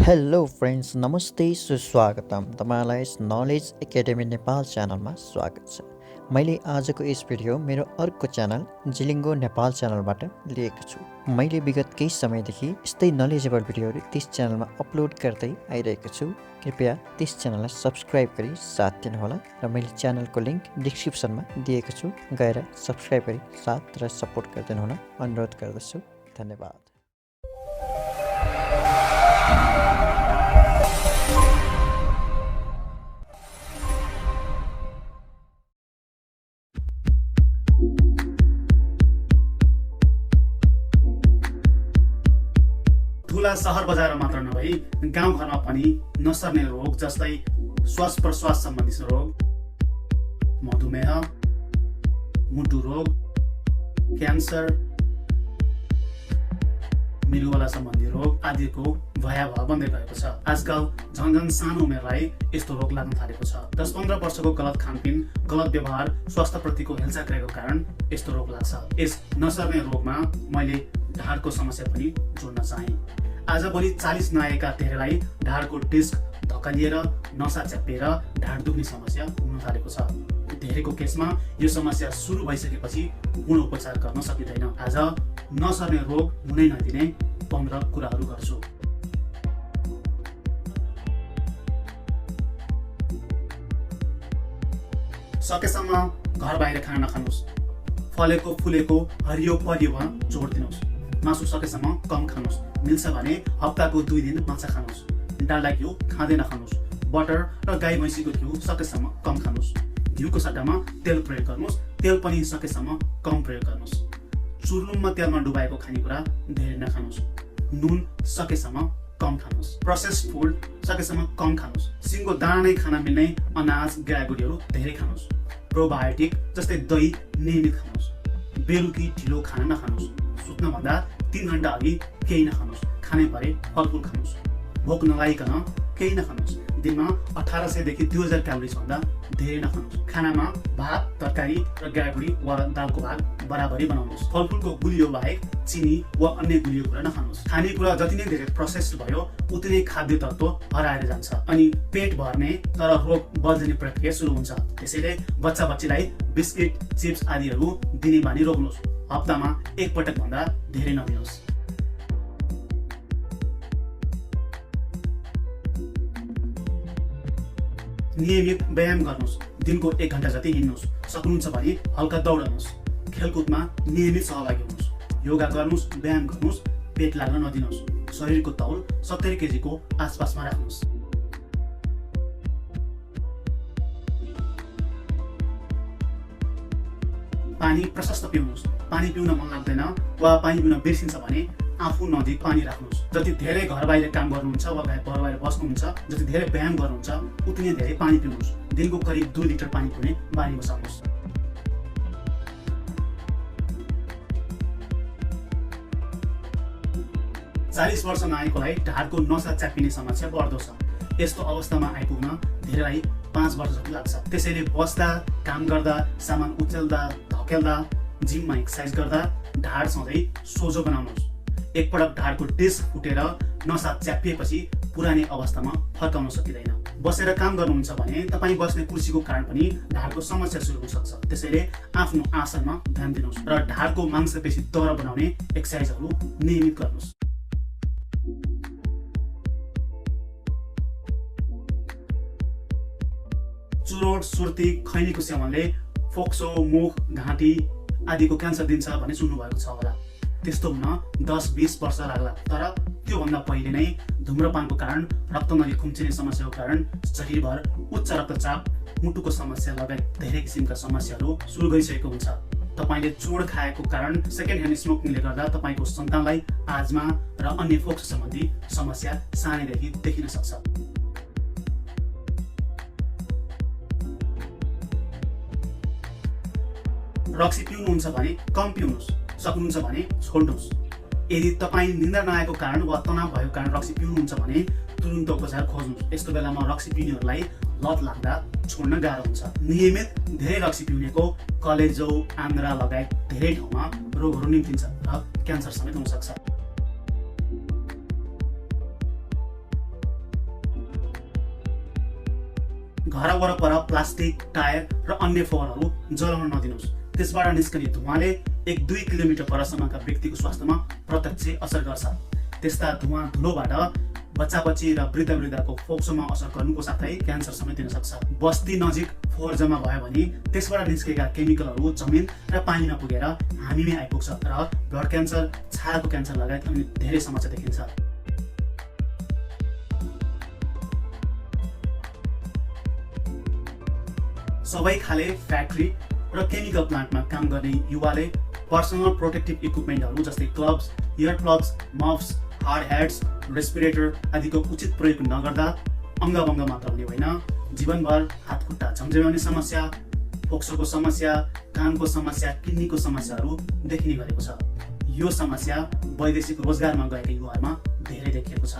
Hello friends नमस्ते सुस्वागतम तपाईँलाई यस नलेज एकाडेमी नेपाल च्यानलमा स्वागत छ। मैले आजको यस भिडियो मेरो अर्को च्यानल जिलिङ्गो नेपाल च्यानलबाट लिएको छु। मैले विगत केही समयदेखि यस्तै नलेजेबल भिडियोहरू त्यस च्यानलमा अपलोड गर्दै आइरहेको छु। कृपया त्यस च्यानललाई सब्सक्राइब गरी साथ दिनुहोला र मैले च्यानलको लिङ्क डिस्क्रिप्सनमा दिएको छु, गएर सब्सक्राइब गरी साथ र सपोर्ट गरिदिनुहोला अनुरोध गर्दछु। धन्यवाद। ठुला सहर बजार मात्र नभई गाउँघरमा पनि नसर्ने रोग जस्तै श्वास प्रश्वास सम्बन्धी रोग, मधुमेह, मुटु रोग, क्यान्सर, मृगौला सम्बन्धी रोग आदिको भयावह बन्दै गएको छ। आजकल झन्झन सानो उमेरलाई यस्तो रोग लाग्न थालेको छ। 10-15 वर्षको गलत खानपिन, गलत व्यवहार, स्वास्थ्यप्रतिको हेलचाक्राइको कारण यस्तो रोग लाग्छ। यस नसर्ने रोगमा मैले ढाडको समस्या पनि जोड्न चाहे। आजभोलि 40 नआएका धेरैलाई ढाडको डिस्क धक्कालिएर, नसा च्यापिएर ढाड दुख्ने समस्या हुन थालेको छ। धेरैको केसमा यो समस्या सुरु भइसकेपछि पूर्ण उपचार गर्न सकिँदैन। आज नसर्ने रोग हुनै नदिने 15 कुराहरू गर्छु। सकेसम्म घर बाहिर खाना नखानुहोस्। फलेको फुलेको हरियो परियोमा जोड दिनुहोस्। मासु सकेसम्म कम खानुहोस्। मिल्छ भने हप्ताको 2 दिन माछा खानुहोस्। डाल्डा घिउ खाँदै नखानुहोस्। बटर र गाई भैँसीको घिउ सकेसम्म कम खानुहोस्। घिउको सट्टामा तेल प्रयोग गर्नुहोस्। तेल पनि सकेसम्म कम प्रयोग गर्नुहोस्। चुर्लुममा तेलमा डुबाएको खानेकुरा धेरै नखानुहोस्। नुन सकेसम्म कम खानुहोस्। प्रोसेस्ड फुड सकेसम्म कम खानुहोस्। सिङको दाना नै खान मिल्ने अनाज, गाईगुडीहरू धेरै खानुहोस्। प्रोबायोटिक जस्तै दही नियमित खानुहोस्। बेलुकी ढिलो खाना नखानुहोस्। सुत्नभन्दा 3 घण्टा अघि केही नखानुहोस्। खानै परे फलफुल खानुहोस्। भोक नलागिकन केही नखानुहोस्। दिनमा 1800 देखि 2000 क्यालोरिज भन्दा धेरै नखानुहोस्। खानामा भात, तरकारी र गाईगुडी वा दालको भाग बराबरी बनाउनुहोस्। फलफुलको गुलियो बाहेक चिनी वा अन्य गुलियो कुरा नखानुहोस्। खानेकुरा जति नै धेरै प्रोसेस्ड भयो उति नै खाद्य तत्त्व हराएर जान्छ अनि पेट भर्ने तर रोग बल्झिने प्रक्रिया सुरु हुन्छ। त्यसैले बच्चा बच्चीलाई बिस्किट, चिप्स आदिहरू दिने बानी रोक्नुहोस्। हप्तामा एक पटक भन्दा धेरै नदिनुहोस्। नियमित व्यायाम गर्नुहोस्। दिनको 1 घण्टा जति हिँड्नुहोस्। सक्नुहुन्छ भने हल्का दौडनुहोस्। खेलकुदमा नियमित सहभागी हुनुहोस्। योगा गर्नुहोस्, व्यायाम गर्नुहोस्। पेट लाग्न नदिनुहोस्। शरीरको तौल 70 केजीको आसपासमा राख्नुहोस्। पानी प्रशस्त पिउनुहोस्। पानी पिउन मन लाग्दैन वा पानी पिउन बिर्सिन्छ भने आफू नजिक पानी राख्नुहोस्। जति धेरै घर बाहिर काम गर्नुहुन्छ वा घर बाहिर बस्नुहुन्छ, जति धेरै व्यायाम गर्नुहुन्छ उति नै धेरै पानी पिउनुहोस्। दिनको करिब 2 लिटर पानी पिउने बानी बसाउनुहोस्। चालीस वर्ष नआएकोलाई ढाडको नसा च्यापिने समस्या बढ्दो छ। यस्तो अवस्थामा आइपुग्न धेरैलाई 5 वर्ष जति लाग्छ। त्यसैले बस्दा, काम गर्दा, सामान उचल्दा, धकेल्दा, जिममा एक्सर्साइज गर्दा ढाड सधैँ सोझो बनाउनुहोस्। एकपटक ढाडको डिस्क फुटेर नसा च्यापिएपछि पुरानै अवस्थामा फर्काउन सकिँदैन। बसेर काम गर्नुहुन्छ भने तपाईँ बस्ने कुर्सीको कारण पनि ढाडको समस्या सुरु हुन सक्छ। त्यसैले आफ्नो आसनमा ध्यान दिनुहोस् र ढाडको मांसपेशी दह्रो बनाउने एक्सर्साइजहरू नियमित गर्नुहोस्। चुरोट, सुर्ती, खैनीको सेवनले फोक्सो, मुख, घाँटी आदिको क्यान्सर दिन्छ भन्ने सुन्नुभएको छ होला। त्यस्तो हुन 10-20 वर्ष लाग्ला। तर त्योभन्दा पहिले नै धुम्रपानको कारण, रक्तनली खुम्चिने समस्याको कारण शरीरभर उच्च रक्तचाप, मुटुको समस्या लगायत धेरै किसिमका समस्याहरू सुरु गरिसकेको हुन्छ। तपाईले चुरोट खाएको कारण सेकेन्ड ह्यान्ड स्मोकिङले गर्दा तपाईको सन्तानलाई आजमा र अन्य फोक्सो सम्बन्धी समस्या सानैदेखि देखिन सक्छ। रक्सी पिउनुहुन्छ भने कम पिउनुहोस्। सक्नुहुन्छ भने छोड्नुहोस्। यदि तपाईँ निद्रा नआएको कारण वा तनाव भएको कारण रक्सी पिउनुहुन्छ भने तुरुन्त उपचार खोज्नुहोस्। यस्तो बेलामा रक्सी पिउनेहरूलाई लत लाग्दा छोड्न गाह्रो हुन्छ। नियमित धेरै रक्सी पिउनेको कलेजो, आन्द्रा लगायत धेरै ठाउँमा रोगहरू निम्तिन्छ र क्यान्सर समेत हुन सक्छ। घर वरपर प्लास्टिक, टायर र अन्य फोहोरहरू जलाउन नदिनुहोस्। त्यसबाट निस्कने धुवाले 1-2 किलोमिटर परसम्मका व्यक्तिको स्वास्थ्यमा प्रत्यक्ष असर गर्छ। त्यस्ता धुवा धुलोबाट बच्चा-बच्ची र वृद्ध-वृद्धाको फोक्सोमा असर गर्नुको साथै क्यान्सर समेत दिन सक्छ। बस्ती नजिक फोहोर जम्मा भयो भने त्यसबाट निस्केका केमिकलहरू जमिन र पानीमा पुगेर हामीमै आइपुग्छ र ब्लड क्यान्सर, छालाको क्यान्सर लगायत अन्य धेरै समस्या देखिन्छ। सबै खाले फ्याक्ट्री र केमिकल प्लान्टमा काम गर्ने युवाले पर्सनल प्रोटेक्टिभ इक्विपमेन्टहरू जस्तै gloves, year plugs, muffs, hard heads, respirator आदिको उचित प्रयोग नगर्दा अङ्गभङ्ग मात्र हुने होइन, जीवनभर हातखुट्टा झम्झम्याउने समस्या, फोक्सोको समस्या, कानको समस्या, किडनीको समस्याहरू देखिने गरेको छ। यो समस्या वैदेशिक रोजगारमा गएका युवाहरूमा धेरै देखिएको छ।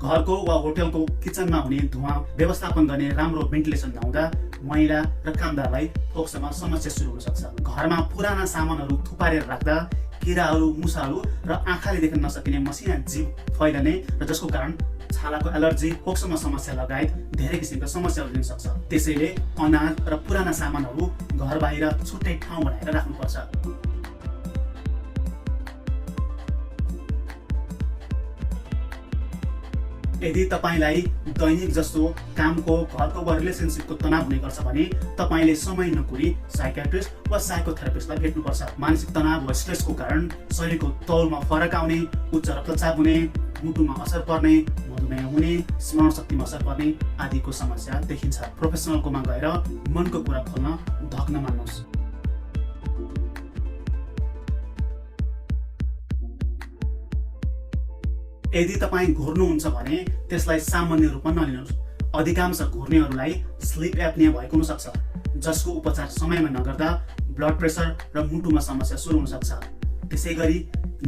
घरको वा होटलको किचनमा हुने धुवा व्यवस्थापन गर्ने राम्रो भेन्टिलेसन नहुँदा महिला र कामदारलाई फोक्सोमा समस्या सुरु हुन सक्छ। घरमा पुराना सामानहरू थुपारेर राख्दा किराहरू, मुसाहरू र आँखाले देख्न नसकिने मसिना जीव फैलने र जसको कारण छालाको एलर्जी, फोक्सोमा समस्या लगायत धेरै किसिमका समस्याहरू दिन सक्छ। त्यसैले अनाज र पुराना सामानहरू घर बाहिर छुट्टै ठाउँ बनाएर राख्नुपर्छ। यदि तपाईलाई दैनिक जस्तो कामको, घरको वा रिलेसनसिपको तनाव हुने गर्छ भने तपाईले समय नकुरी साइकियाट्रिस्ट वा साइकोथेरापिस्टलाई भेट्नुपर्छ। मानसिक तनाव वा स्ट्रेसको कारण शरीरको तौलमा फरक आउने, उच्च रक्तचाप हुने, मुटुमा असर पर्ने, मधुमेह हुने, स्मरण शक्तिमा असर पर्ने आदिको समस्या देखिन्छ। प्रोफेसनलकोमा गएर मनको कुरा खोल्न धक नमान्नुहोस्। यदि तपाईँ घुर्नुहुन्छ भने त्यसलाई सामान्य रूपमा नलिनुहोस्। अधिकांश घुर्नेहरूलाई स्लिप एप्निया भएको हुन सक्छ, जसको उपचार समयमा नगर्दा ब्लड प्रेसर र मुटुमा समस्या सुरु हुन सक्छ। त्यसैगरी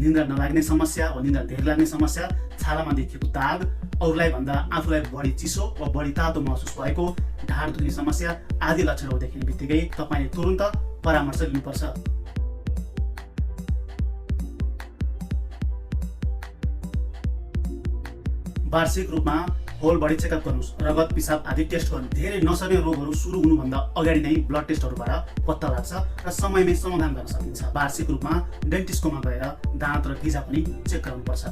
निन्द्रा नलाग्ने समस्या वा निन्द्रा धेरै लाग्ने समस्या, छालामा देखिएको दाग, अरूलाई भन्दा आफूलाई बढी चिसो वा बढी तातो महसुस भएको, ढाड दुख्ने समस्या आदि लक्षणहरू देखिने बित्तिकै तपाईँले तुरुन्त परामर्श लिनुपर्छ। वार्षिक रूपमा होल बडी चेकअप गर्नुहोस्। रगत, पिसाब आदि टेस्ट गर्नु। धेरै नसर्ने रोगहरू सुरु हुनुभन्दा अगाडि नै ब्लड टेस्टहरूबाट पत्ता लाग्छ र समयमै समाधान गर्न सकिन्छ। वार्षिक रूपमा डेन्टिस्टकोमा गएर दाँत र गिजा पनि चेक गराउनुपर्छ।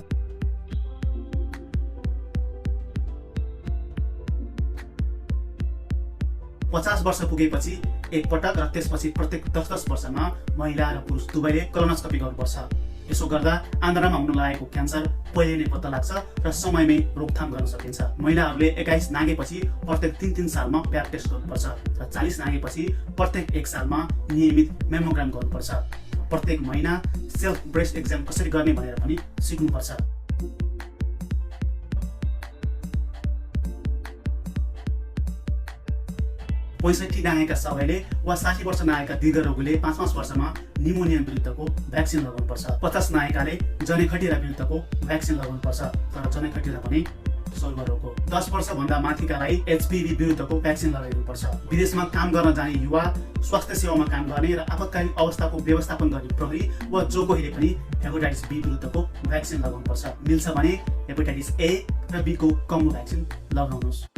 पचास वर्ष पुगेपछि एकपटक र त्यसपछि प्रत्येक 10-10 वर्षमा महिला र पुरुष दुवैले कोलोनोस्कोपी गर्नुपर्छ। यसो गर्दा आन्द्रामा हुन लागेको क्यान्सर पहिले नै पत्ता लाग्छ र समयमै रोकथाम गर्न सकिन्छ। महिलाहरूले 21 नागेपछि प्रत्येक 3-3 सालमा प्याप टेस्ट गर्नुपर्छ र 40 नागेपछि प्रत्येक 1 सालमा नियमित मेमोग्राम गर्नुपर्छ। प्रत्येक महिना सेल्फ ब्रेस्ट एक्जाम कसरी गर्ने भनेर पनि सिक्नुपर्छ। पैँसठी नागेका सबैले वा 60 वर्ष नागेका दीर्घरोगीले 5-5 वर्षमा निमोनिया विरुद्धको भ्याक्सिन लगाउनुपर्छ। 50 नागेकाले जनेखटिरा विरुद्धको भ्याक्सिन लगाउनुपर्छ, तर जनेखटिरा पनि सर्वरोग हो। 10 वर्षभन्दा माथिकालाई एचपीभी विरुद्धको भ्याक्सिन लगाइनुपर्छ। विदेशमा काम गर्न जाने युवा, स्वास्थ्य सेवामा काम गर्ने र आपतकालीन अवस्थाको व्यवस्थापन गर्ने प्रहरी वा जो कोहीले पनि हेपाटाइटिस बी विरुद्धको भ्याक्सिन लगाउनुपर्छ। मिल्छ भने हेपाटाइटिस ए र बी को कम्बो भ्याक्सिन लगाउनुहोस्।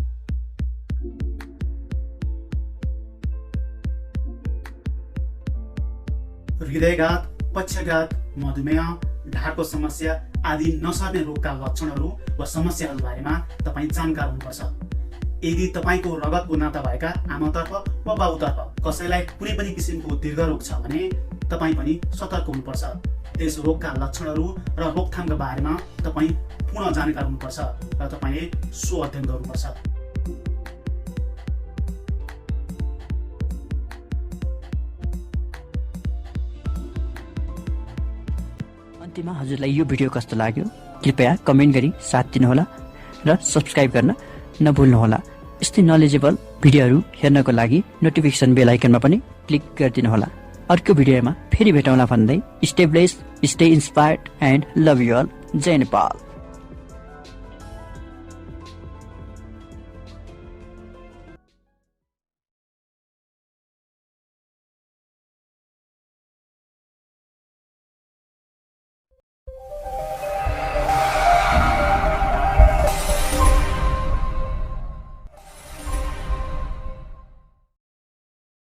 हृदयघात, पक्षघात, मधुमेह, ढाडको समस्या आदि नसर्ने रोगका लक्षणहरू वा समस्याहरू बारेमा तपाईँ जानकार हुनुपर्छ। यदि तपाईँको रगतको नाता भएका आमातर्फ वा बाबुतर्फ कसैलाई कुनै पनि किसिमको दीर्घरोग छ भने तपाईँ पनि सतर्क हुनुपर्छ। त्यस रोगका लक्षणहरू र रोकथामका बारेमा तपाईँ पूर्ण जानकार हुनुपर्छ र तपाईँले सो अध्ययन गर्नुपर्छ। अन्त्यमा हजुरलाई यो भिडियो कस्तो लाग्यो कृपया कमेन्ट गरी साथ दिनुहोला र सब्स्क्राइब गर्न नभुल्नुहोला। यस्तै नलेजेबल भिडियोहरू हेर्नको लागि नोटिफिकेसन बेल आइकनमा पनि क्लिक गरिदिनुहोला। अर्को भिडियोमा फेरि भेटौँला भन्दै stay blessed, stay inspired and love you all. जय नेपाल।